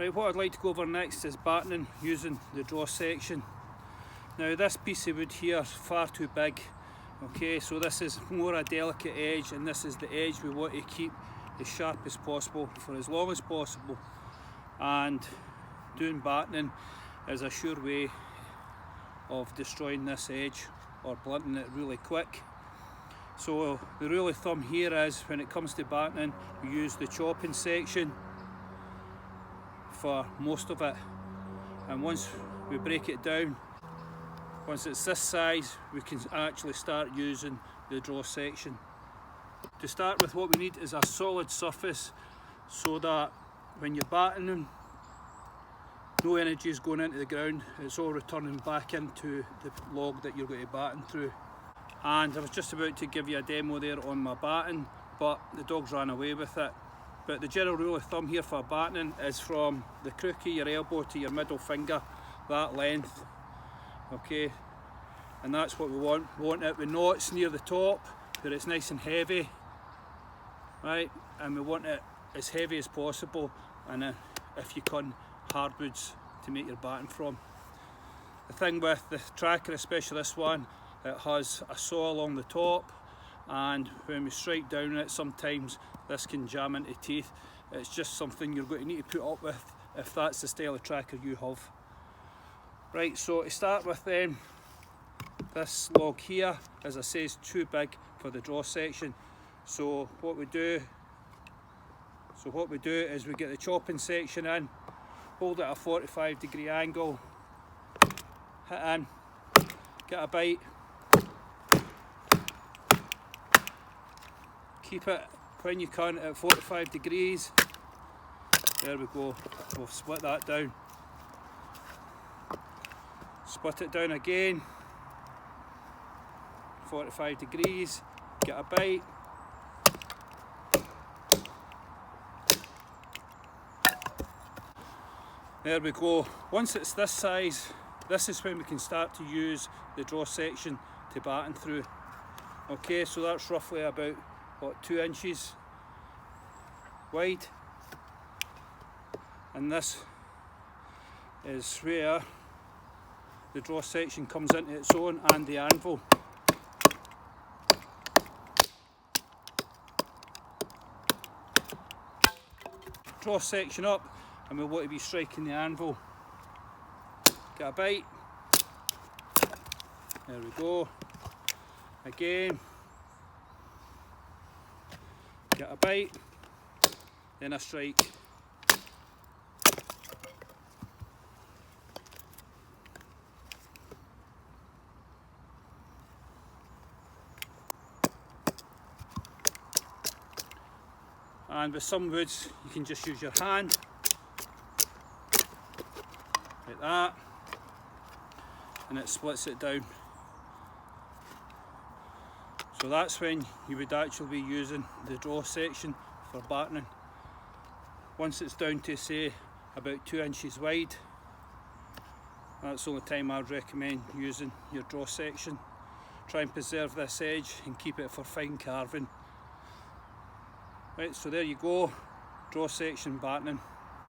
Right, what I'd like to go over next is batoning using the draw section. Now this piece of wood here is far too big. Okay, so this is more a delicate edge, and this is the edge we want to keep as sharp as possible for as long as possible. And doing batoning is a sure way of destroying this edge or blunting it really quick. So the rule of thumb here is, when it comes to batoning, we use the chopping section for most of it, and once we break it down, once it's this size, we can actually start using the draw section. To start with, what we need is a solid surface, so that when you're batoning, no energy is going into the ground, it's all returning back into the log that you're going to batten through. And I was just about to give you a demo there on my batten, but the dogs ran away with it. But the general rule of thumb here for batoning is from the crook of your elbow to your middle finger, that length. Okay, and that's what we want. We want it with knots near the top, where it's nice and heavy, right? And we want it as heavy as possible, and if you can, hardwoods to make your batten from. The thing with the tracker, especially this one, it has a saw along the top, and when we strike down it, sometimes this can jam into teeth. It's just something you're going to need to put up with if that's the style of tracker you have. Right, so to start with then, this log here, as I say, is too big for the draw section. So what we do is we get the chopping section in, hold it at a 45-degree angle, hit in, get a bite, keep it when you can at 45 degrees. There we go, we'll split that down. Split it down again, 45 degrees, get a bite. There we go. Once it's this size, this is when we can start to use the draw section to batten through. Okay, so that's roughly about, what, 2 inches wide. And this is where the draw section comes into its own, and the anvil. Draw section up, and we want to be striking the anvil. Get a bite. There we go. Again. Get a bite. Then a strike. And with some woods, you can just use your hand, like that, and it splits it down. So that's when you would actually be using the draw section for batoning. Once it's down to, say, about 2 inches wide, that's the only time I'd recommend using your draw section. Try and preserve this edge and keep it for fine carving. Right, so there you go, draw section batoning.